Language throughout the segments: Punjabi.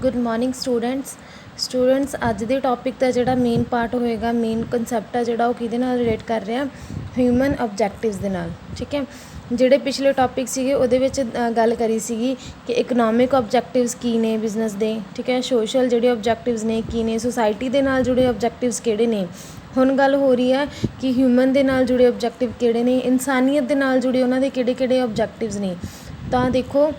गुड मॉर्निंग स्टूडेंट्स ਅੱਜ ਦੇ ਟੌਪਿਕ ਦਾ ਜਿਹੜਾ ਮੇਨ ਪਾਰਟ ਹੋਏਗਾ, ਮੇਨ ਕਨਸੈਪਟ ਆ ਜਿਹੜਾ ਉਹ ਕਿਹਦੇ ਨਾਲ ਰਿਲੇਟ ਕਰ ਰਿਹਾ, ਹਿਊਮਨ ਆਬਜੈਕਟਿਵਸ ਦੇ ਨਾਲ। ਠੀਕ ਹੈ, ਜਿਹੜੇ ਪਿਛਲੇ ਟੌਪਿਕ ਸੀਗੇ ਉਹਦੇ ਵਿੱਚ ਗੱਲ ਕਰੀ ਸੀਗੀ ਕਿ ਇਕਨੋਮਿਕ ਆਬਜੈਕਟਿਵਸ ਕੀ ਨੇ ਬਿਜ਼ਨਸ ਦੇ। ਠੀਕ ਹੈ, ਸੋਸ਼ਲ ਜਿਹੜੇ ਆਬਜੈਕਟਿਵਸ ਨੇ ਕੀ ਨੇ, ਸੁਸਾਇਟੀ ਦੇ ਨਾਲ ਜੁੜੇ ਆਬਜੈਕਟਿਵਸ ਕਿਹੜੇ ਨੇ। ਹੁਣ ਗੱਲ ਹੋ ਰਹੀ ਹੈ ਕਿ ਹਿਊਮਨ ਦੇ ਨਾਲ ਜੁੜੇ ਆਬਜੈਕਟਿਵ ਕਿਹੜੇ ਨੇ, ਇਨਸਾਨੀਅਤ ਦੇ ਨਾਲ ਜੁੜੇ ਉਹਨਾਂ ਦੇ ਕਿਹੜੇ ਕਿਹੜੇ ਆਬਜੈਕਟਿਵਸ ਨੇ। ਤਾਂ ਦੇਖੋ,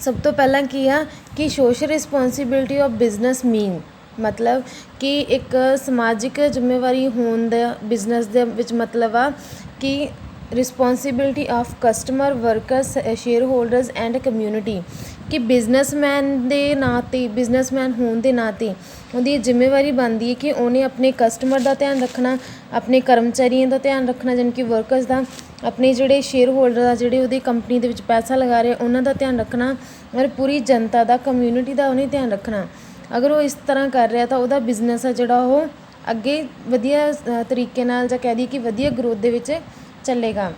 ਸਭ ਤੋਂ ਪਹਿਲਾਂ ਕੀ ਆ ਕਿ ਸੋਸ਼ਲ ਰਿਸਪੋਂਸੀਬਿਲਿਟੀ ਆਫ ਬਿਜ਼ਨਸ ਮੀਨ ਮਤਲਬ ਕਿ ਇੱਕ ਸਮਾਜਿਕ ਜ਼ਿੰਮੇਵਾਰੀ ਹੋਣ ਦਾ ਬਿਜ਼ਨਸ ਦੇ ਵਿੱਚ ਮਤਲਬ ਆ ਕਿ responsibility of customer, workers, share holders and community, ਕਿ ਬਿਜ਼ਨਸਮੈਨ ਦੇ ਨਾਂ 'ਤੇ, ਬਿਜ਼ਨਸਮੈਨ ਹੋਣ ਦੇ ਨਾਂ 'ਤੇ ਉਹਦੀ ਜ਼ਿੰਮੇਵਾਰੀ ਬਣਦੀ ਹੈ ਕਿ ਉਹਨੇ ਆਪਣੇ ਕਸਟਮਰ ਦਾ ਧਿਆਨ ਰੱਖਣਾ, ਆਪਣੇ ਕਰਮਚਾਰੀਆਂ ਦਾ ਧਿਆਨ ਰੱਖਣਾ, ਜਾਣੀ ਕਿ ਵਰਕਰਸ ਦਾ, ਆਪਣੇ ਜਿਹੜੇ ਸ਼ੇਅਰ ਹੋਲਡਰ ਆ ਜਿਹੜੇ ਉਹਦੀ ਕੰਪਨੀ ਦੇ ਵਿੱਚ ਪੈਸਾ ਲਗਾ ਰਹੇ ਉਹਨਾਂ ਦਾ ਧਿਆਨ ਰੱਖਣਾ, ਔਰ ਪੂਰੀ ਜਨਤਾ ਦਾ, ਕਮਿਊਨਿਟੀ ਦਾ ਉਹਨੇ ਧਿਆਨ ਰੱਖਣਾ। ਅਗਰ ਉਹ ਇਸ ਤਰ੍ਹਾਂ ਕਰ ਰਿਹਾ ਤਾਂ ਉਹਦਾ ਬਿਜ਼ਨਸ ਆ ਜਿਹੜਾ ਉਹ ਅੱਗੇ ਵਧੀਆ ਤਰੀਕੇ ਨਾਲ, ਜਾਂ ਕਹਿ ਦਈਏ ਕਿ ਵਧੀਆ ਗਰੋਥ ਦੇ ਵਿੱਚ ਚੱਲੇਗਾ।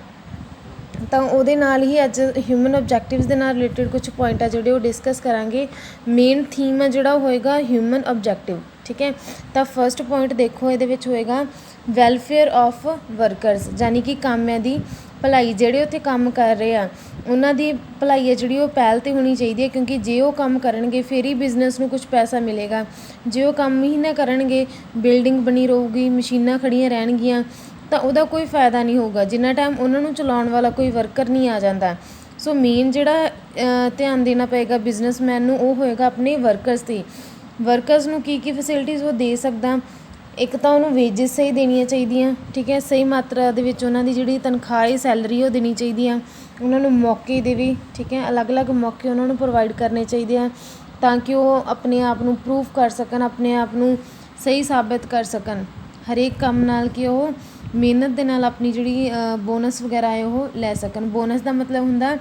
ਤਾਂ ਉਹਦੇ ਨਾਲ ਹੀ ਅੱਜ ਹਿਊਮਨ ਆਬਜੈਕਟਿਵਸ ਦੇ ਨਾਲ ਰਿਲੇਟਡ ਕੁਛ ਪੁਆਇੰਟ ਆ ਜਿਹੜੇ ਉਹ ਡਿਸਕਸ ਕਰਾਂਗੇ। ਮੇਨ ਥੀਮ ਆ ਜਿਹੜਾ ਉਹ ਹੋਏਗਾ ਹਿਊਮਨ ਆਬਜੈਕਟਿਵ। ਠੀਕ ਹੈ, ਤਾਂ ਫਸਟ ਪੁਆਇੰਟ ਦੇਖੋ, ਇਹਦੇ ਵਿੱਚ ਹੋਏਗਾ ਵੈਲਫੇਅਰ ਆਫ ਵਰਕਰਸ, ਯਾਨੀ ਕਿ ਕਾਮਿਆਂ ਦੀ ਭਲਾਈ। ਜਿਹੜੇ ਉੱਥੇ ਕੰਮ ਕਰ ਰਹੇ ਆ ਉਹਨਾਂ ਦੀ ਭਲਾਈ ਹੈ ਜਿਹੜੀ ਉਹ ਪਹਿਲ 'ਤੇ ਹੋਣੀ ਚਾਹੀਦੀ ਹੈ, ਕਿਉਂਕਿ ਜੇ ਉਹ ਕੰਮ ਕਰਨਗੇ ਫਿਰ ਹੀ ਬਿਜ਼ਨਸ ਨੂੰ ਕੁਛ ਪੈਸਾ ਮਿਲੇਗਾ। ਜੇ ਉਹ ਕੰਮ ਹੀ ਨਾ ਕਰਨਗੇ, ਬਿਲਡਿੰਗ ਬਣੀ ਰਹੂਗੀ, ਮਸ਼ੀਨਾਂ ਖੜੀਆਂ ਰਹਿਣਗੀਆਂ, ਤਾਂ ਉਹਦਾ ਕੋਈ ਫਾਇਦਾ ਨਹੀਂ ਹੋਊਗਾ ਜਿੰਨਾ ਟਾਈਮ ਉਹਨਾਂ ਨੂੰ ਚਲਾਉਣ ਵਾਲਾ ਕੋਈ ਵਰਕਰ ਨਹੀਂ ਆ ਜਾਂਦਾ। ਸੋ ਮੇਨ ਜਿਹੜਾ ਧਿਆਨ ਦੇਣਾ ਪਏਗਾ ਬਿਜ਼ਨਸਮੈਨ ਨੂੰ ਉਹ ਹੋਏਗਾ ਆਪਣੇ ਵਰਕਰਸ 'ਤੇ। ਵਰਕਰਸ ਨੂੰ ਕੀ ਕੀ ਫੈਸਿਲਿਟੀਜ਼ ਉਹ ਦੇ ਸਕਦਾ। ਇੱਕ ਤਾਂ ਉਹਨੂੰ ਵੇਜਿਸ ਸਹੀ ਦੇਣੀਆਂ ਚਾਹੀਦੀਆਂ। ਠੀਕ ਹੈ, ਸਹੀ ਮਾਤਰਾ ਦੇ ਵਿੱਚ ਉਹਨਾਂ ਦੀ ਜਿਹੜੀ ਤਨਖਾਹ ਹੈ, ਸੈਲਰੀ ਉਹ ਦੇਣੀ ਚਾਹੀਦੀ ਆ। ਉਹਨਾਂ ਨੂੰ ਮੌਕੇ ਦੇਵੇ। ਠੀਕ ਹੈ, ਅਲੱਗ-ਅਲੱਗ ਮੌਕੇ ਉਹਨਾਂ ਨੂੰ ਪ੍ਰੋਵਾਈਡ ਕਰਨੇ ਚਾਹੀਦੇ ਆ ਤਾਂ ਕਿ ਉਹ ਆਪਣੇ ਆਪ ਨੂੰ ਪ੍ਰੂਵ ਕਰ ਸਕਣ, ਆਪਣੇ ਆਪ ਨੂੰ ਸਹੀ ਸਾਬਿਤ ਕਰ ਸਕਣ ਹਰੇਕ ਕੰਮ ਨਾਲ, ਕਿ ਉਹ ਮਿਹਨਤ ਦੇ ਨਾਲ ਆਪਣੀ ਜਿਹੜੀ ਬੋਨਸ ਵਗੈਰਾ ਹੈ ਉਹ ਲੈ ਸਕਣ। ਬੋਨਸ ਦਾ ਮਤਲਬ ਹੁੰਦਾ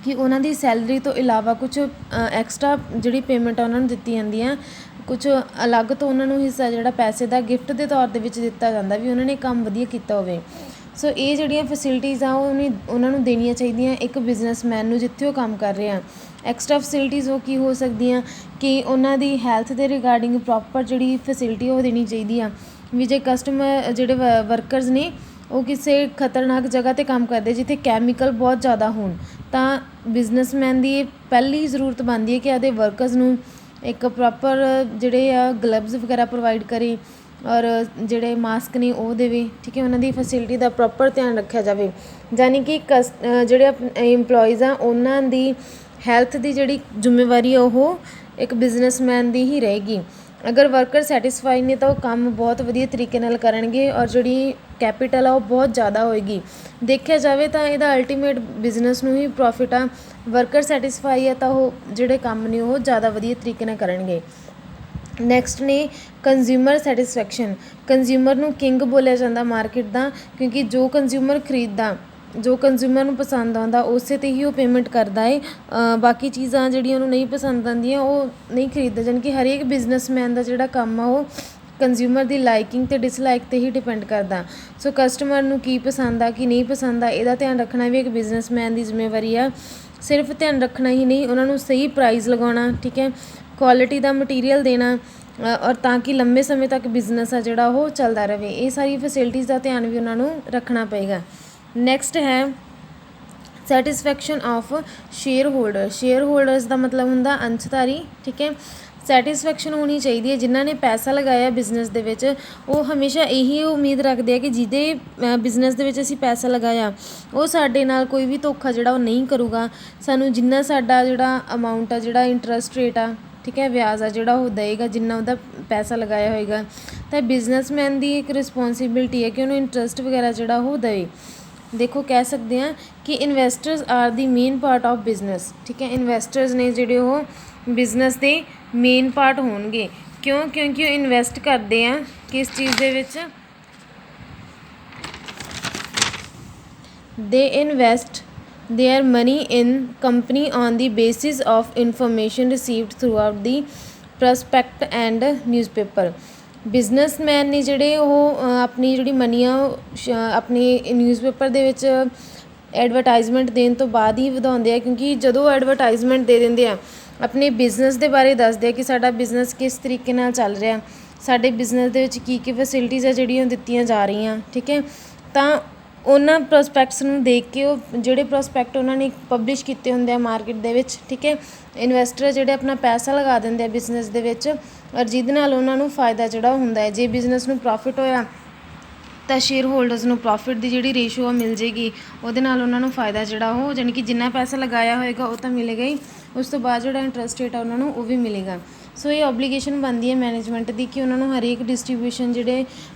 ਕਿ ਉਹਨਾਂ ਦੀ ਸੈਲਰੀ ਤੋਂ ਇਲਾਵਾ ਕੁਛ ਐਕਸਟਰਾ ਜਿਹੜੀ ਪੇਮੈਂਟ ਆ ਉਹਨਾਂ ਨੂੰ ਦਿੱਤੀ ਜਾਂਦੀ ਆ, ਕੁਛ ਅਲੱਗ ਤੋਂ ਉਹਨਾਂ ਨੂੰ ਹਿੱਸਾ ਜਿਹੜਾ ਪੈਸੇ ਦਾ ਗਿਫਟ ਦੇ ਤੌਰ ਦੇ ਵਿੱਚ ਦਿੱਤਾ ਜਾਂਦਾ ਵੀ ਉਹਨਾਂ ਨੇ ਕੰਮ ਵਧੀਆ ਕੀਤਾ ਹੋਵੇ। ਸੋ ਇਹ ਜਿਹੜੀਆਂ ਫੈਸਿਲਿਟੀਜ਼ ਆ ਉਹ ਉਹਨਾਂ ਨੂੰ ਦੇਣੀਆਂ ਚਾਹੀਦੀਆਂ ਇੱਕ ਬਿਜ਼ਨਸਮੈਨ ਨੂੰ ਜਿੱਥੇ ਉਹ ਕੰਮ ਕਰ ਰਹੇ ਆ। ਐਕਸਟਰਾ ਫੈਸਿਲਿਟੀਜ਼ ਉਹ ਕੀ ਹੋ ਸਕਦੀਆਂ ਕਿ ਉਹਨਾਂ ਦੀ ਹੈਲਥ ਦੇ ਰਿਗਾਰਡਿੰਗ ਪ੍ਰੋਪਰ ਜਿਹੜੀ ਫੈਸਿਲਿਟੀ ਉਹ ਦੇਣੀ ਚਾਹੀਦੀ ਆ ਵੀ ਜੇ ਕਸਟਮਰ ਜਿਹੜੇ ਵਰਕਰਸ ਨੇ ਉਹ ਕਿਸੇ ਖਤਰਨਾਕ ਜਗ੍ਹਾ 'ਤੇ ਕੰਮ ਕਰਦੇ ਜਿੱਥੇ ਕੈਮੀਕਲ ਬਹੁਤ ਜ਼ਿਆਦਾ ਹੋਣ, ਤਾਂ ਬਿਜ਼ਨਸਮੈਨ ਦੀ ਇਹ ਪਹਿਲੀ ਜ਼ਰੂਰਤ ਬਣਦੀ ਹੈ ਕਿ ਆਪਦੇ ਵਰਕਰਸ ਨੂੰ ਇੱਕ ਪ੍ਰੋਪਰ ਜਿਹੜੇ ਆ ਗਲਵਜ਼ ਵਗੈਰਾ ਪ੍ਰੋਵਾਈਡ ਕਰੇ ਔਰ ਜਿਹੜੇ ਮਾਸਕ ਨੇ ਉਹ ਦੇਵੇ। ਠੀਕ ਹੈ, ਉਹਨਾਂ ਦੀ ਫੈਸਿਲਿਟੀ ਦਾ ਪ੍ਰੋਪਰ ਧਿਆਨ ਰੱਖਿਆ ਜਾਵੇ, ਯਾਨੀ ਕਿ ਜਿਹੜੇ ਇੰਪਲੋਈਜ਼ ਆ ਉਹਨਾਂ ਦੀ ਹੈਲਥ ਦੀ ਜਿਹੜੀ ਜ਼ਿੰਮੇਵਾਰੀ ਆ ਉਹ ਇੱਕ ਬਿਜ਼ਨਸਮੈਨ ਦੀ ਹੀ ਰਹੇਗੀ। ਅਗਰ ਵਰਕਰ ਸੈਟਿਸਫਾਈ ਨੇ ਤਾਂ ਉਹ ਕੰਮ ਬਹੁਤ ਵਧੀਆ ਤਰੀਕੇ ਨਾਲ ਕਰਨਗੇ ਔਰ ਜਿਹੜੀ ਕੈਪੀਟਲ ਆ ਉਹ ਬਹੁਤ ਜ਼ਿਆਦਾ ਹੋਏਗੀ। ਦੇਖਿਆ ਜਾਵੇ ਤਾਂ ਇਹਦਾ ਅਲਟੀਮੇਟ ਬਿਜ਼ਨਸ ਨੂੰ ਹੀ ਪ੍ਰੋਫਿਟ ਆ। ਵਰਕਰ ਸੈਟਿਸਫਾਈ ਆ ਤਾਂ ਉਹ ਜਿਹੜੇ ਕੰਮ ਨੇ ਉਹ ਜ਼ਿਆਦਾ ਵਧੀਆ ਤਰੀਕੇ ਨਾਲ ਕਰਨਗੇ। ਨੈਕਸਟ ਨੇ ਕੰਜ਼ਿਊਮਰ ਸੈਟਿਸਫੈਕਸ਼ਨ। ਕੰਜ਼ਿਊਮਰ ਨੂੰ ਕਿੰਗ ਬੋਲਿਆ ਜਾਂਦਾ ਮਾਰਕੀਟ ਦਾ, ਕਿਉਂਕਿ ਜੋ ਕੰਜ਼ਿਊਮਰ ਖਰੀਦਦਾ, ਜੋ ਕੰਜ਼ਿਊਮਰ ਨੂੰ ਪਸੰਦ ਆਉਂਦਾ ਉਸੇ 'ਤੇ ਹੀ ਉਹ ਪੇਮੈਂਟ ਕਰਦਾ ਹੈ। ਬਾਕੀ ਚੀਜ਼ਾਂ ਜਿਹੜੀਆਂ ਉਹਨੂੰ ਨਹੀਂ ਪਸੰਦ ਆਉਂਦੀਆਂ ਉਹ ਨਹੀਂ ਖਰੀਦਦਾ। ਜਾਣੀ ਕਿ ਹਰੇਕ ਬਿਜ਼ਨਸਮੈਨ ਦਾ ਜਿਹੜਾ ਕੰਮ ਆ ਉਹ ਕੰਜ਼ਿਊਮਰ ਦੀ ਲਾਈਕਿੰਗ ਅਤੇ ਡਿਸਲਾਈਕ 'ਤੇ ਹੀ ਡਿਪੈਂਡ ਕਰਦਾ। ਸੋ ਕਸਟਮਰ ਨੂੰ ਕੀ ਪਸੰਦ ਆ ਕੀ ਨਹੀਂ ਪਸੰਦ ਆ ਇਹਦਾ ਧਿਆਨ ਰੱਖਣਾ ਵੀ ਇੱਕ ਬਿਜ਼ਨਸਮੈਨ ਦੀ ਜ਼ਿੰਮੇਵਾਰੀ ਆ। ਸਿਰਫ ਧਿਆਨ ਰੱਖਣਾ ਹੀ ਨਹੀਂ, ਉਹਨਾਂ ਨੂੰ ਸਹੀ ਪ੍ਰਾਈਸ ਲਗਾਉਣਾ। ਠੀਕ ਹੈ, ਕੁਆਲਿਟੀ ਦਾ ਮਟੀਰੀਅਲ ਦੇਣਾ ਔਰ ਤਾਂ ਕਿ ਲੰਬੇ ਸਮੇਂ ਤੱਕ ਬਿਜ਼ਨਸ ਆ ਜਿਹੜਾ ਉਹ ਚੱਲਦਾ ਰਹੇ। ਇਹ ਸਾਰੀ ਫੈਸਿਲਿਟੀਜ਼ ਦਾ ਧਿਆਨ ਵੀ ਉਹਨਾਂ ਨੂੰ ਰੱਖਣਾ ਪਏਗਾ। ਨੈਕਸਟ ਹੈ satisfaction of shareholder. Shareholders ਦਾ ਮਤਲਬ ਹੁੰਦਾ ਅੰਸ਼ਧਾਰੀ। ਠੀਕ ਹੈ, ਸੈਟਿਸਫੈਕਸ਼ਨ ਹੋਣੀ ਚਾਹੀਦੀ ਹੈ। ਜਿਨ੍ਹਾਂ ਨੇ ਪੈਸਾ ਲਗਾਇਆ ਬਿਜ਼ਨਸ ਦੇ ਵਿੱਚ ਉਹ ਹਮੇਸ਼ਾ ਇਹੀ ਉਮੀਦ ਰੱਖਦੇ ਆ ਕਿ ਜਿਹਦੇ ਬਿਜ਼ਨਸ ਦੇ ਵਿੱਚ ਅਸੀਂ ਪੈਸਾ ਲਗਾਇਆ ਉਹ ਸਾਡੇ ਨਾਲ ਕੋਈ ਵੀ ਧੋਖਾ ਜਿਹੜਾ ਉਹ ਨਹੀਂ ਕਰੂਗਾ। ਸਾਨੂੰ ਜਿੰਨਾ ਸਾਡਾ ਜਿਹੜਾ ਅਮਾਊਂਟ ਆ, ਜਿਹੜਾ ਇੰਟਰਸਟ ਰੇਟ ਆ, ਠੀਕ ਹੈ, ਵਿਆਜ ਆ ਜਿਹੜਾ ਉਹ ਦੇਵੇਗਾ ਜਿੰਨਾ ਉਹਦਾ ਪੈਸਾ ਲਗਾਇਆ ਹੋਏਗਾ। ਤਾਂ ਬਿਜ਼ਨਸਮੈਨ ਦੀ ਇੱਕ ਰਿਸਪੋਂਸੀਬਿਲਿਟੀ ਹੈ ਕਿ ਉਹਨੂੰ ਇੰਟਰਸਟ ਵਗੈਰਾ ਜਿਹੜਾ ਉਹ ਦੇਵੇ। ਦੇਖੋ, ਕਹਿ ਸਕਦੇ ਹਾਂ ਕਿ investors R the main part of business. ਠੀਕ ਹੈ, ਇਨਵੈਸਟਰਸ ਨੇ ਜਿਹੜੇ ਉਹ ਬਿਜ਼ਨਸ ਦੇ ਮੇਨ ਪਾਰਟ ਹੋਣਗੇ। ਕਿਉਂ? ਕਿਉਂਕਿ ਉਹ ਇਨਵੈਸਟ ਕਰਦੇ ਆ ਕਿਸ ਚੀਜ਼ ਦੇ ਵਿੱਚ, ਦੇ invest their money in company on the basis of information received throughout the prospect and newspaper। Businessman ਨੇ ਜਿਹੜੇ ਉਹ ਆਪਣੀ ਜਿਹੜੀ ਮਨੀ ਆ ਆਪਣੀ ਨਿਊਜ਼ਪੇਪਰ ਦੇ ਵਿੱਚ ਐਡਵਰਟਾਈਜ਼ਮੈਂਟ ਦੇਣ ਤੋਂ ਬਾਅਦ ਹੀ ਵਧਾਉਂਦੇ ਆ, ਕਿਉਂਕਿ ਜਦੋਂ ਐਡਵਰਟਾਈਜ਼ਮੈਂਟ ਦੇ ਦਿੰਦੇ ਆ ਆਪਣੇ ਬਿਜ਼ਨਸ ਦੇ ਬਾਰੇ ਦੱਸਦੇ ਆ ਕਿ ਸਾਡਾ ਬਿਜ਼ਨਸ ਕਿਸ ਤਰੀਕੇ ਨਾਲ ਚੱਲ ਰਿਹਾ, ਸਾਡੇ ਬਿਜ਼ਨਸ ਦੇ ਵਿੱਚ ਕੀ ਫੈਸਿਲਿਟੀਜ਼ ਆ ਜਿਹੜੀਆਂ ਦਿੱਤੀਆਂ ਜਾ ਰਹੀਆਂ, ਠੀਕ ਹੈ। ਤਾਂ ਉਹਨਾਂ ਪ੍ਰੋਸਪੈਕਟਸ ਨੂੰ ਦੇਖ ਕੇ, ਉਹ ਜਿਹੜੇ ਪ੍ਰੋਸਪੈਕਟ ਉਹਨਾਂ ਨੇ ਪਬਲਿਸ਼ ਕੀਤੇ ਹੁੰਦੇ ਆ ਮਾਰਕੀਟ ਦੇ ਵਿੱਚ, ਠੀਕ ਹੈ, ਇਨਵੈਸਟਰ ਜਿਹੜੇ ਆਪਣਾ ਪੈਸਾ ਲਗਾ ਦਿੰਦੇ ਆ ਬਿਜ਼ਨਸ ਦੇ ਵਿੱਚ, ਔਰ ਜਿਹਦੇ ਨਾਲ ਉਹਨਾਂ ਨੂੰ ਫਾਇਦਾ ਜਿਹੜਾ ਹੁੰਦਾ ਹੈ। ਜੇ ਬਿਜ਼ਨਸ ਨੂੰ ਪ੍ਰੋਫਿਟ ਹੋਇਆ ਤਾਂ ਸ਼ੇਅਰ ਹੋਲਡਰਸ ਨੂੰ ਪ੍ਰੋਫਿਟ ਦੀ ਜਿਹੜੀ ਰੇਸ਼ੋ ਆ ਮਿਲ ਜੇਗੀ, ਉਹਦੇ ਨਾਲ ਉਹਨਾਂ ਨੂੰ ਫਾਇਦਾ ਜਿਹੜਾ ਉਹ ਜਾਣੀ ਕਿ ਜਿੰਨਾ ਪੈਸਾ ਲਗਾਇਆ ਹੋਏਗਾ ਉਹ ਤਾਂ ਮਿਲੇਗਾ ਹੀ, ਉਸ ਤੋਂ ਬਾਅਦ ਜਿਹੜਾ ਇੰਟਰਸਟ ਰੇਟ ਆ ਉਹਨਾਂ ਨੂੰ ਉਹ ਵੀ ਮਿਲੇਗਾ। ਸੋ ਇਹ ਓਬਲੀਗੇਸ਼ਨ ਬਣਦੀ ਹੈ ਮੈਨੇਜਮੈਂਟ ਦੀ ਕਿ ਉਹਨਾਂ ਨੂੰ ਹਰੇਕ ਡਿਸਟਰੀਬਿਊਸ਼ਨ ਜਿਹੜੇ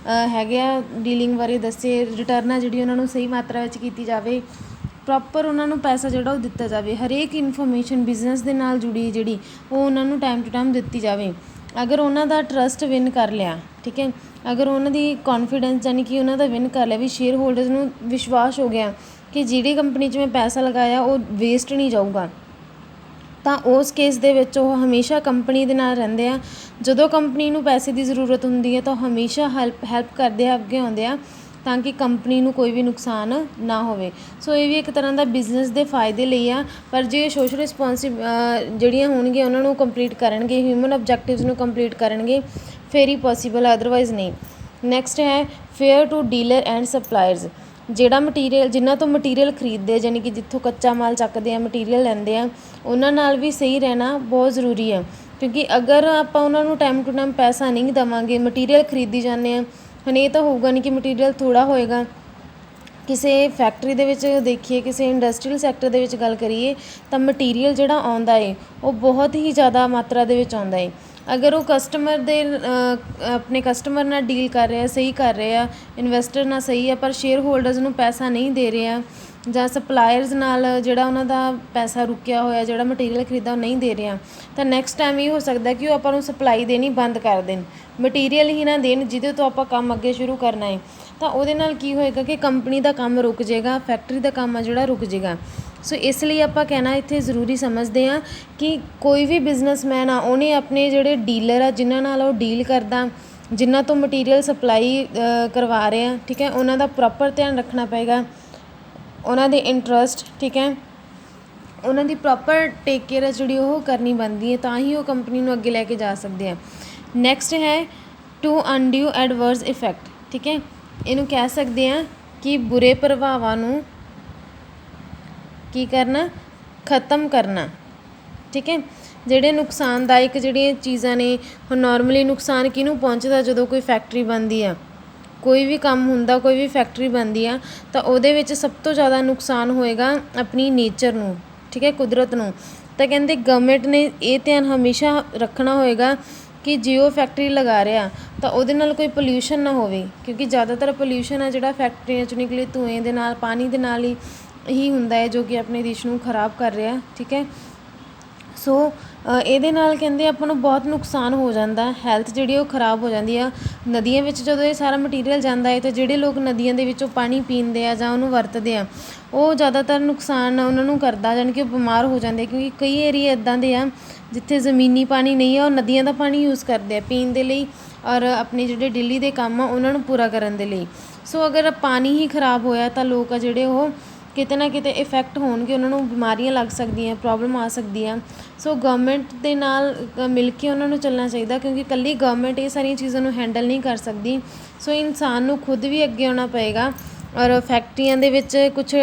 ਹੈਗੇ ਆ ਡੀਲਿੰਗ ਬਾਰੇ ਦੱਸੇ, ਰਿਟਰਨ ਆ ਜਿਹੜੀ ਉਹਨਾਂ ਨੂੰ ਸਹੀ ਮਾਤਰਾ ਵਿੱਚ ਕੀਤੀ ਜਾਵੇ, ਪ੍ਰੋਪਰ ਉਹਨਾਂ ਨੂੰ ਪੈਸਾ ਜਿਹੜਾ ਉਹ ਦਿੱਤਾ ਜਾਵੇ, ਹਰੇਕ ਇਨਫੋਰਮੇਸ਼ਨ ਬਿਜ਼ਨਸ ਦੇ ਨਾਲ ਜੁੜੀ ਜਿਹੜੀ ਉਹ ਉਹਨਾਂ ਨੂੰ ਟਾਈਮ ਟੂ ਟਾਈਮ ਦਿੱਤੀ ਜਾਵੇ। ਅਗਰ ਉਹਨਾਂ ਦਾ ਟਰਸਟ ਵਿਨ ਕਰ ਲਿਆ, ਠੀਕ ਹੈ, ਅਗਰ ਉਹਨਾਂ ਦੀ ਕੌਨਫੀਡੈਂਸ ਯਾਨੀ ਕਿ ਉਹਨਾਂ ਦਾ ਵਿਨ ਕਰ ਲਿਆ, ਵੀ ਸ਼ੇਅਰ ਹੋਲਡਰਸ ਨੂੰ ਵਿਸ਼ਵਾਸ ਹੋ ਗਿਆ ਕਿ ਜਿਹੜੀ ਕੰਪਨੀ 'ਚ ਮੈਂ ਪੈਸਾ ਲਗਾਇਆ ਉਹ ਵੇਸਟ ਨਹੀਂ ਜਾਊਗਾ, ਤਾਂ ਉਸ ਕੇਸ ਦੇ ਵਿੱਚ ਉਹ ਹਮੇਸ਼ਾ ਕੰਪਨੀ ਦੇ ਨਾਲ ਰਹਿੰਦੇ ਆ। ਜਦੋਂ ਕੰਪਨੀ ਨੂੰ ਪੈਸੇ ਦੀ ਜ਼ਰੂਰਤ ਹੁੰਦੀ ਹੈ ਤਾਂ ਉਹ ਹਮੇਸ਼ਾ ਹੈਲਪ ਕਰਦੇ ਆ, ਅੱਗੇ ਆਉਂਦੇ ਆ, ਤਾਂ ਕਿ ਕੰਪਨੀ ਨੂੰ ਕੋਈ ਵੀ ਨੁਕਸਾਨ ਨਾ ਹੋਵੇ। ਸੋ ਇਹ ਵੀ ਇੱਕ ਤਰ੍ਹਾਂ ਦਾ ਬਿਜ਼ਨਸ ਦੇ ਫਾਇਦੇ ਲਈ ਆ, ਪਰ ਜੇ ਸੋਸ਼ਲ ਜਿਹੜੀਆਂ ਹੋਣਗੀਆਂ ਉਹਨਾਂ ਨੂੰ ਕੰਪਲੀਟ ਕਰਨਗੇ, ਹਿਊਮਨ ਓਬਜੈਕਟਿਵਸ ਨੂੰ ਕੰਪਲੀਟ ਕਰਨਗੇ, ਫਿਰ ਹੀ ਪੋਸੀਬਲ, ਅਦਰਵਾਈਜ਼ ਨਹੀਂ। ਨੈਕਸਟ ਹੈ fair to dealer and suppliers. ਜਿਹੜਾ ਮਟੀਰੀਅਲ ਜਿਨ੍ਹਾਂ ਤੋਂ ਮਟੀਰੀਅਲ ਖਰੀਦਦੇ ਆ, ਯਾਨੀ ਕਿ ਜਿੱਥੋਂ ਕੱਚਾ ਮਾਲ ਚੱਕਦੇ ਆ, ਮਟੀਰੀਅਲ ਲੈਂਦੇ ਆ, ਉਹਨਾਂ ਨਾਲ ਵੀ ਸਹੀ ਰਹਿਣਾ ਬਹੁਤ ਜ਼ਰੂਰੀ ਆ, ਕਿਉਂਕਿ ਅਗਰ ਆਪਾਂ ਉਹਨਾਂ ਨੂੰ ਟਾਈਮ ਟੂ ਟਾਈਮ ਪੈਸਾ ਨਹੀਂ ਦੇਵਾਂਗੇ, ਮਟੀਰੀਅਲ ਖਰੀਦੀ ਜਾਂਦੇ ਆ, ਹੁਣ ਇਹ ਤਾਂ ਹੋਊਗਾ ਨਹੀਂ ਕਿ ਮਟੀਰੀਅਲ ਥੋੜ੍ਹਾ ਹੋਏਗਾ। ਕਿਸੇ ਫੈਕਟਰੀ ਦੇ ਵਿੱਚ ਦੇਖੀਏ, ਕਿਸੇ ਇੰਡਸਟਰੀਅਲ ਸੈਕਟਰ ਦੇ ਵਿੱਚ ਗੱਲ ਕਰੀਏ ਤਾਂ ਮਟੀਰੀਅਲ ਜਿਹੜਾ ਆਉਂਦਾ ਏ ਉਹ ਬਹੁਤ ਹੀ ਜ਼ਿਆਦਾ ਮਾਤਰਾ ਦੇ ਵਿੱਚ ਆਉਂਦਾ ਏ। ਅਗਰ ਉਹ ਆਪਣੇ ਕਸਟਮਰ ਨਾਲ ਡੀਲ ਕਰ ਰਿਹਾ, ਸਹੀ ਕਰ ਰਿਹਾ, ਇਨਵੈਸਟਰ ਨਾਲ ਸਹੀ ਹੈ, ਪਰ ਸ਼ੇਅਰ ਹੋਲਡਰਸ ਨੂੰ ਪੈਸਾ ਨਹੀਂ ਦੇ ਰਿਹਾ, ਜਾਂ ਸਪਲਾਇਰਸ ਨਾਲ ਜਿਹੜਾ ਉਹਨਾਂ ਦਾ ਪੈਸਾ ਰੁਕਿਆ ਹੋਇਆ, ਜਿਹੜਾ ਮਟੀਰੀਅਲ ਖਰੀਦਾ ਉਹ ਨਹੀਂ ਦੇ ਰਿਹਾ, ਤਾਂ ਨੈਕਸਟ ਟਾਈਮ ਇਹ ਹੋ ਸਕਦਾ ਕਿ ਉਹ ਆਪਾਂ ਨੂੰ ਸਪਲਾਈ ਦੇਣੀ ਬੰਦ ਕਰ ਦੇਣ, ਮਟੀਰੀਅਲ ਹੀ ਨਾ ਦੇਣ ਜਿਹਦੇ ਤੋਂ ਆਪਾਂ ਕੰਮ ਅੱਗੇ ਸ਼ੁਰੂ ਕਰਨਾ ਹੈ। ਤਾਂ ਉਹਦੇ ਨਾਲ ਕੀ ਹੋਏਗਾ ਕਿ ਕੰਪਨੀ ਦਾ ਕੰਮ ਰੁਕ ਜਾਏਗਾ, ਫੈਕਟਰੀ ਦਾ ਕੰਮ ਆ ਜਿਹੜਾ ਰੁਕ ਜਾਏਗਾ। ਸੋ ਇਸ ਲਈ ਆਪਾਂ ਕਹਿਣਾ ਇੱਥੇ ਜ਼ਰੂਰੀ ਸਮਝਦੇ ਹਾਂ ਕਿ ਕੋਈ ਵੀ ਬਿਜ਼ਨਸਮੈਨ ਆ, ਉਹਨੇ ਆਪਣੇ ਜਿਹੜੇ ਡੀਲਰ ਆ, ਜਿਨ੍ਹਾਂ ਨਾਲ ਉਹ ਡੀਲ ਕਰਦਾ, ਜਿਨ੍ਹਾਂ ਤੋਂ ਮਟੀਰੀਅਲ ਸਪਲਾਈ ਕਰਵਾ ਰਹੇ ਆ, ਠੀਕ ਹੈ, ਉਹਨਾਂ ਦਾ ਪ੍ਰੋਪਰ ਧਿਆਨ ਰੱਖਣਾ ਪਏਗਾ, ਉਹਨਾਂ ਦੇ ਇੰਟਰਸਟ, ਠੀਕ ਹੈ, ਉਹਨਾਂ ਦੀ ਪ੍ਰੋਪਰ ਟੇਕ ਕੇਅਰ ਜਿਹੜੀ ਉਹ ਕਰਨੀ ਬਣਦੀ ਹੈ, ਤਾਂ ਹੀ ਉਹ ਕੰਪਨੀ ਨੂੰ ਅੱਗੇ ਲੈ ਕੇ ਜਾ ਸਕਦੇ ਆ। ਨੈਕਸਟ ਹੈ ਟੂ ਅਨਡਿਊ ਐਡਵਰਸ ਇਫੈਕਟ, ਠੀਕ ਹੈ, ਇਹਨੂੰ ਕਹਿ ਸਕਦੇ ਹਾਂ ਕਿ ਬੁਰੇ ਪ੍ਰਭਾਵਾਂ ਨੂੰ ਕੀ ਕਰਨਾ, ਖ਼ਤਮ ਕਰਨਾ, ਠੀਕ ਹੈ। ਜਿਹੜੇ ਨੁਕਸਾਨਦਾਇਕ ਜਿਹੜੀਆਂ ਚੀਜ਼ਾਂ ਨੇ, ਹੁਣ ਨੋਰਮਲੀ ਨੁਕਸਾਨ ਕਿਹਨੂੰ ਪਹੁੰਚਦਾ, ਜਦੋਂ ਕੋਈ ਫੈਕਟਰੀ ਬਣਦੀ ਆ, ਕੋਈ ਵੀ ਕੰਮ ਹੁੰਦਾ, ਕੋਈ ਵੀ ਫੈਕਟਰੀ ਬਣਦੀ ਆ, ਤਾਂ ਉਹਦੇ ਵਿੱਚ ਸਭ ਤੋਂ ਜ਼ਿਆਦਾ ਨੁਕਸਾਨ ਹੋਏਗਾ ਆਪਣੀ ਨੇਚਰ ਨੂੰ, ਠੀਕ ਹੈ, ਕੁਦਰਤ ਨੂੰ। ਤਾਂ ਕਹਿੰਦੇ ਗਵਰਨਮੈਂਟ ਨੇ ਇਹ ਧਿਆਨ ਹਮੇਸ਼ਾ ਰੱਖਣਾ ਹੋਏਗਾ ਕਿ ਜੇ ਉਹ ਫੈਕਟਰੀ ਲਗਾ ਰਿਹਾ ਤਾਂ ਉਹਦੇ ਨਾਲ ਕੋਈ ਪੋਲਿਊਸ਼ਨ ਨਾ ਹੋਵੇ, ਕਿਉਂਕਿ ਜ਼ਿਆਦਾਤਰ ਪੋਲਿਊਸ਼ਨ ਆ ਜਿਹੜਾ ਫੈਕਟਰੀਆਂ 'ਚੋਂ ਨਿਕਲੇ ਧੂਏ ਦੇ ਨਾਲ, ਪਾਣੀ ਦੇ ਨਾਲ ਹੀ ਹੁੰਦਾ ਹੈ, ਜੋ ਕਿ ਆਪਣੇ ਦੇਸ਼ ਨੂੰ ਖਰਾਬ ਕਰ ਰਿਹਾ, ਠੀਕ ਹੈ। ਸੋ ਇਹਦੇ ਨਾਲ ਕਹਿੰਦੇ ਆਪਾਂ ਨੂੰ ਬਹੁਤ ਨੁਕਸਾਨ ਹੋ ਜਾਂਦਾ, ਹੈਲਥ ਜਿਹੜੀ ਉਹ ਖਰਾਬ ਹੋ ਜਾਂਦੀ ਆ। ਨਦੀਆਂ ਵਿੱਚ ਜਦੋਂ ਇਹ ਸਾਰਾ ਮਟੀਰੀਅਲ ਜਾਂਦਾ ਹੈ ਤਾਂ ਜਿਹੜੇ ਲੋਕ ਨਦੀਆਂ ਦੇ ਵਿੱਚੋਂ ਪਾਣੀ ਪੀਂਦੇ ਆ ਜਾਂ ਉਹਨੂੰ ਵਰਤਦੇ ਆ, ਉਹ ਜ਼ਿਆਦਾਤਰ ਨੁਕਸਾਨ ਉਹਨਾਂ ਨੂੰ ਕਰਦਾ, ਜਾਣੀ ਕਿ ਉਹ ਬਿਮਾਰ ਹੋ ਜਾਂਦੇ, ਕਿਉਂਕਿ ਕਈ ਏਰੀਆ ਇੱਦਾਂ ਦੇ ਆ ਜਿੱਥੇ ਜ਼ਮੀਨੀ ਪਾਣੀ ਨਹੀਂ ਆ, ਉਹ ਨਦੀਆਂ ਦਾ ਪਾਣੀ ਯੂਜ਼ ਕਰਦੇ ਆ ਪੀਣ ਦੇ ਲਈ, ਔਰ ਆਪਣੇ ਜਿਹੜੇ ਡੇਲੀ ਦੇ ਕੰਮ ਆ ਉਹਨਾਂ ਨੂੰ ਪੂਰਾ ਕਰਨ ਦੇ ਲਈ। ਸੋ ਅਗਰ ਪਾਣੀ ਹੀ ਖਰਾਬ ਹੋਇਆ ਤਾਂ ਲੋਕ ਆ ਜਿਹੜੇ ਉਹ ਕਿਤੇ ਨਾ ਕਿਤੇ ਇਫੈਕਟ ਹੋਣਗੇ, ਉਹਨਾਂ ਨੂੰ ਬਿਮਾਰੀਆਂ ਲੱਗ ਸਕਦੀਆਂ, ਪ੍ਰੋਬਲਮ ਆ ਸਕਦੀ ਆ। ਸੋ ਗਵਰਨਮੈਂਟ ਦੇ ਨਾਲ ਮਿਲ ਕੇ ਉਹਨਾਂ ਨੂੰ ਚੱਲਣਾ ਚਾਹੀਦਾ, ਕਿਉਂਕਿ ਇਕੱਲੀ ਗਵਰਨਮੈਂਟ ਇਹ ਸਾਰੀਆਂ ਚੀਜ਼ਾਂ ਨੂੰ ਹੈਂਡਲ ਨਹੀਂ ਕਰ ਸਕਦੀ। ਸੋ ਇਨਸਾਨ ਨੂੰ ਖੁਦ ਵੀ ਅੱਗੇ ਆਉਣਾ ਪਏਗਾ, ਔਰ ਫੈਕਟਰੀਆਂ ਦੇ ਵਿੱਚ ਕੁਛ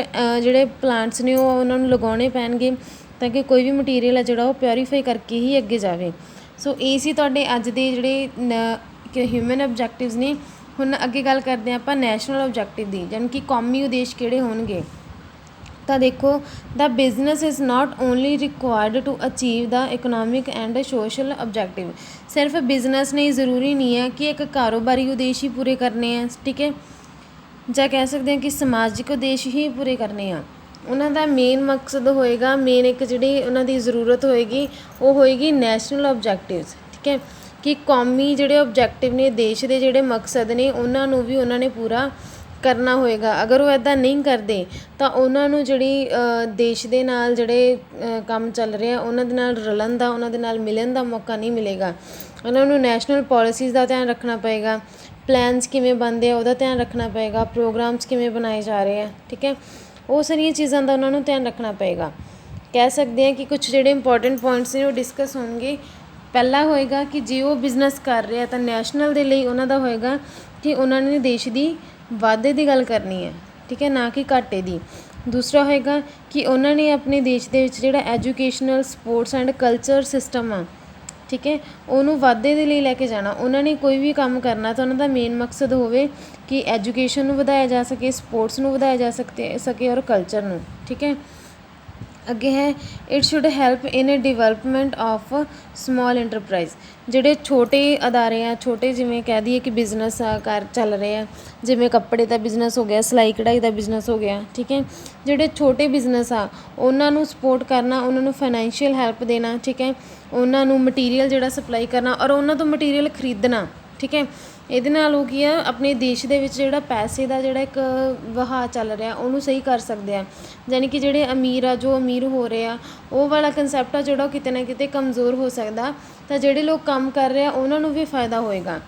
ਜਿਹੜੇ ਪਲਾਂਟਸ ਨੇ ਉਹ ਉਹਨਾਂ ਨੂੰ ਲਗਾਉਣੇ ਪੈਣਗੇ, ਤਾਂ ਕਿ ਕੋਈ ਵੀ ਮਟੀਰੀਅਲ ਹੈ ਜਿਹੜਾ ਉਹ ਪਿਓਰੀਫਾਈ ਕਰਕੇ ਹੀ ਅੱਗੇ ਜਾਵੇ। ਸੋ ਇਹ ਸੀ ਤੁਹਾਡੇ ਅੱਜ ਦੇ ਜਿਹੜੇ ਹਿਊਮਨ ਓਬਜੈਕਟਿਵਸ ਨੇ। ਹੁਣ ਅੱਗੇ ਗੱਲ ਕਰਦੇ ਹਾਂ ਆਪਾਂ ਨੈਸ਼ਨਲ ਓਬਜੈਕਟਿਵ ਦੀ, ਯਾਨੀ ਕਿ ਕੌਮੀ ਉਦੇਸ਼ ਕਿਹੜੇ ਹੋਣਗੇ। ਤਾਂ ਦੇਖੋ, the business is not only required to achieve the economic and social objective. ਸਿਰਫ ਬਿਜ਼ਨਸ ਨੇ ਜ਼ਰੂਰੀ ਨਹੀਂ ਹੈ ਕਿ ਇੱਕ ਕਾਰੋਬਾਰੀ ਉਦੇਸ਼ ਹੀ ਪੂਰੇ ਕਰਨੇ ਆ, ਠੀਕ ਹੈ, ਜਾਂ ਕਹਿ ਸਕਦੇ ਹਾਂ ਕਿ ਸਮਾਜਿਕ ਉਦੇਸ਼ ਹੀ ਪੂਰੇ ਕਰਨੇ ਆ। ਉਹਨਾਂ ਦਾ ਮੇਨ ਮਕਸਦ ਹੋਏਗਾ, ਮੇਨ ਇੱਕ ਜਿਹੜੀ ਉਹਨਾਂ ਦੀ ਜ਼ਰੂਰਤ ਹੋਏਗੀ ਉਹ ਹੋਏਗੀ ਨੈਸ਼ਨਲ ਓਬਜੈਕਟਿਵਸ, ਠੀਕ ਹੈ, ਕਿ ਕੌਮੀ ਜਿਹੜੇ ਓਬਜੈਕਟਿਵ ਨੇ, ਦੇਸ਼ ਦੇ ਜਿਹੜੇ ਮਕਸਦ ਨੇ, ਉਹਨਾਂ ਨੂੰ ਵੀ ਉਹਨਾਂ ਨੇ ਪੂਰਾ ਕਰਨਾ ਹੋਏਗਾ। ਅਗਰ ਉਹ ਇੱਦਾਂ ਨਹੀਂ ਕਰਦੇ ਤਾਂ ਉਹਨਾਂ ਨੂੰ ਜਿਹੜੀ ਦੇਸ਼ ਦੇ ਨਾਲ ਜਿਹੜੇ ਕੰਮ ਚੱਲ ਰਿਹਾ ਉਹਨਾਂ ਦੇ ਨਾਲ ਰਲਣ ਦਾ, ਉਹਨਾਂ ਦੇ ਨਾਲ ਮਿਲਣ ਦਾ ਮੌਕਾ ਨਹੀਂ ਮਿਲੇਗਾ। ਉਹਨਾਂ ਨੂੰ ਨੈਸ਼ਨਲ ਪੋਲਿਸੀਜ਼ ਦਾ ਧਿਆਨ ਰੱਖਣਾ ਪਏਗਾ, ਪਲਾਨਸ ਕਿਵੇਂ ਬਣਦੇ ਆ ਉਹਦਾ ਧਿਆਨ ਰੱਖਣਾ ਪਏਗਾ, ਪ੍ਰੋਗਰਾਮਸ ਕਿਵੇਂ ਬਣਾਏ ਜਾ ਰਹੇ ਆ, ਠੀਕ ਹੈ, ਉਹ ਸਾਰੀਆਂ ਚੀਜ਼ਾਂ ਦਾ ਉਹਨਾਂ ਨੂੰ ਧਿਆਨ ਰੱਖਣਾ ਪਏਗਾ। ਕਹਿ ਸਕਦੇ ਹਾਂ ਕਿ ਕੁਛ ਜਿਹੜੇ ਇੰਪੋਰਟੈਂਟ ਪੁਆਇੰਟਸ ਨੇ ਉਹ ਡਿਸਕਸ ਹੋਣਗੇ। ਪਹਿਲਾ ਹੋਏਗਾ ਕਿ ਜੇ ਉਹ ਬਿਜ਼ਨਸ ਕਰ ਰਿਹਾ ਤਾਂ ਨੈਸ਼ਨਲ ਦੇ ਲਈ ਉਹਨਾਂ ਦਾ ਹੋਏਗਾ ਕਿ ਉਹਨਾਂ ਨੇ ਦੇਸ਼ ਦੀ ਵਾਧੇ ਦੀ ਗੱਲ ਕਰਨੀ ਹੈ, ਠੀਕ ਹੈ, ਨਾ ਕਿ ਘਾਟੇ ਦੀ। ਦੂਸਰਾ ਹੋਏਗਾ ਕਿ ਉਹਨਾਂ ਨੇ ਆਪਣੇ ਦੇਸ਼ ਦੇ ਵਿੱਚ ਜਿਹੜਾ educational, sports and culture system ਆ, ਠੀਕ ਹੈ, ਉਹਨੂੰ ਵਾਧੇ ਦੇ ਲਈ ਲੈ ਕੇ ਜਾਣਾ। ਉਹਨਾਂ ਨੇ ਕੋਈ ਵੀ ਕੰਮ ਕਰਨਾ ਤਾਂ ਉਹਨਾਂ ਦਾ ਮੇਨ ਮਕਸਦ ਹੋਵੇ ਕਿ ਐਜੂਕੇਸ਼ਨ ਨੂੰ ਵਧਾਇਆ ਜਾ ਸਕੇ, ਸਪੋਰਟਸ ਨੂੰ ਵਧਾਇਆ ਜਾ ਸਕੇ ਔਰ ਕਲਚਰ ਨੂੰ, ਠੀਕ ਹੈ। ਅੱਗੇ ਹੈ it should help in development of small enterprise. ਜਿਹੜੇ ਛੋਟੇ ਅਦਾਰੇ ਆ, ਛੋਟੇ ਜਿਵੇਂ ਕਹਿ ਦਈਏ ਕਿ ਬਿਜ਼ਨਸ ਆ ਚੱਲ ਰਹੇ ਆ, ਜਿਵੇਂ ਕੱਪੜੇ ਦਾ ਬਿਜ਼ਨਸ ਹੋ ਗਿਆ, ਸਿਲਾਈ ਕਢਾਈ ਦਾ ਬਿਜ਼ਨਸ ਹੋ ਗਿਆ, ਠੀਕ ਹੈ, ਜਿਹੜੇ ਛੋਟੇ ਬਿਜ਼ਨਸ ਆ ਉਹਨਾਂ ਨੂੰ ਸਪੋਰਟ ਕਰਨਾ, ਉਹਨਾਂ ਨੂੰ ਫਾਈਨੈਂਸ਼ੀਅਲ ਹੈਲਪ ਦੇਣਾ, ਠੀਕ ਹੈ, ਉਹਨਾਂ ਨੂੰ ਮਟੀਰੀਅਲ ਜਿਹੜਾ ਸਪਲਾਈ ਕਰਨਾ ਔਰ ਉਹਨਾਂ ਤੋਂ ਮਟੀਰੀਅਲ ਖਰੀਦਣਾ, ਠੀਕ ਹੈ। ਇਹਦੇ ਨਾਲ ਉਹ ਕੀ ਆ, ਆਪਣੇ ਦੇਸ਼ ਦੇ ਵਿੱਚ ਜਿਹੜਾ ਪੈਸੇ ਦਾ ਜਿਹੜਾ ਇੱਕ ਵਹਾਅ ਚੱਲ ਰਿਹਾ ਉਹਨੂੰ ਸਹੀ ਕਰ ਸਕਦੇ ਆ। ਯਾਨੀ ਕਿ ਜਿਹੜੇ ਅਮੀਰ ਆ, ਜੋ ਅਮੀਰ ਹੋ ਰਹੇ ਆ, ਉਹ ਵਾਲਾ ਕੰਸੈਪਟ ਆ ਜਿਹੜਾ ਉਹ ਕਿਤੇ ਨਾ ਕਿਤੇ ਕਮਜ਼ੋਰ ਹੋ ਸਕਦਾ, ਤਾਂ ਜਿਹੜੇ ਲੋਕ ਕੰਮ ਕਰ ਰਹੇ ਆ ਉਹਨਾਂ ਨੂੰ ਵੀ ਫਾਇਦਾ ਹੋਏਗਾ।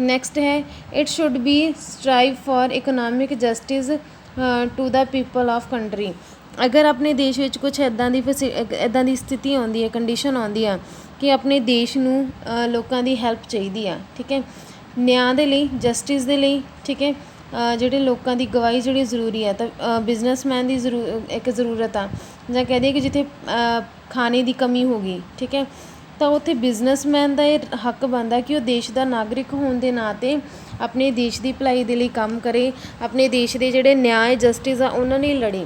ਨੈਕਸਟ ਹੈ it should be strive for economic justice to the people of country. ਅਗਰ ਆਪਣੇ ਦੇਸ਼ ਵਿੱਚ ਕੁਛ ਇੱਦਾਂ ਦੀ ਸਥਿਤੀ ਆਉਂਦੀ ਹੈ, ਕੰਡੀਸ਼ਨ ਆਉਂਦੀ ਆ ਕਿ ਆਪਣੇ ਦੇਸ਼ ਨੂੰ ਲੋਕਾਂ ਦੀ ਹੈਲਪ ਚਾਹੀਦੀ ਆ, ਠੀਕ ਹੈ, ਨਿਆਂ ਦੇ ਲਈ, ਜਸਟਿਸ ਦੇ ਲਈ, ਠੀਕ ਹੈ, ਜਿਹੜੇ ਲੋਕਾਂ ਦੀ ਗਵਾਹੀ ਜਿਹੜੀ ਜ਼ਰੂਰੀ ਹੈ, ਤਾਂ ਬਿਜ਼ਨਸਮੈਨ ਦੀ ਇੱਕ ਜ਼ਰੂਰਤ ਆ, ਜਾਂ ਕਹਿ ਦਈਏ ਕਿ ਜਿੱਥੇ ਖਾਣੇ ਦੀ ਕਮੀ ਹੋ ਗਈ, ਠੀਕ ਹੈ, ਤਾਂ ਉੱਥੇ ਬਿਜ਼ਨਸਮੈਨ ਦਾ ਇਹ ਹੱਕ ਬਣਦਾ ਕਿ ਉਹ ਦੇਸ਼ ਦਾ ਨਾਗਰਿਕ ਹੋਣ ਦੇ ਨਾਤੇ ਆਪਣੇ ਦੇਸ਼ ਦੀ ਭਲਾਈ ਦੇ ਲਈ ਕੰਮ ਕਰੇ, ਆਪਣੇ ਦੇਸ਼ ਦੇ ਜਿਹੜੇ ਨਿਆਂ, ਜਸਟਿਸ ਆ ਉਹਨਾਂ ਲਈ ਲੜੇ,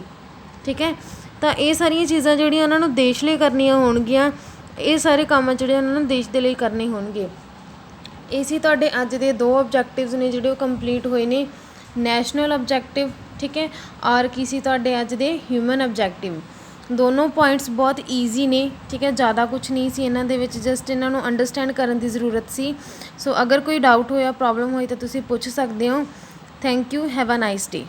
ਠੀਕ ਹੈ। ਤਾਂ ਇਹ ਸਾਰੀਆਂ ਚੀਜ਼ਾਂ ਜਿਹੜੀਆਂ ਉਹਨਾਂ ਨੂੰ ਦੇਸ਼ ਲਈ ਕਰਨੀਆਂ ਹੋਣਗੀਆਂ, ਇਹ ਸਾਰੇ ਕੰਮ ਜਿਹੜੇ ਉਹਨਾਂ ਨੂੰ ਦੇਸ਼ ਦੇ ਲਈ ਕਰਨੇ ਹੋਣਗੇ। ਇਹ ਸੀ ਤੁਹਾਡੇ ਅੱਜ ਦੇ 2 ਆਬਜੈਕਟਿਵਸ ਨੇ ਜਿਹੜੇ ਉਹ ਕੰਪਲੀਟ ਹੋਏ ਨੇ, ਨੈਸ਼ਨਲ ਆਬਜੈਕਟਿਵ, ਠੀਕ ਹੈ, ਔਰ ਕੀ ਸੀ ਤੁਹਾਡੇ ਅੱਜ ਦੇ ਹਿਊਮਨ ਆਬਜੈਕਟਿਵ। ਦੋਨੋਂ ਪੁਆਇੰਟਸ ਬਹੁਤ ਈਜ਼ੀ ਨੇ, ਠੀਕ ਹੈ, ਜ਼ਿਆਦਾ ਕੁਛ ਨਹੀਂ ਸੀ ਇਹਨਾਂ ਦੇ ਵਿੱਚ, ਜਸਟ ਇਹਨਾਂ ਨੂੰ ਅੰਡਰਸਟੈਂਡ ਕਰਨ ਦੀ ਜ਼ਰੂਰਤ ਸੀ। ਸੋ ਅਗਰ ਕੋਈ ਡਾਊਟ ਹੋਇਆ, ਪ੍ਰੋਬਲਮ ਹੋਈ ਤਾਂ ਤੁਸੀਂ ਪੁੱਛ ਸਕਦੇ ਹੋ। Thank you, have a nice day.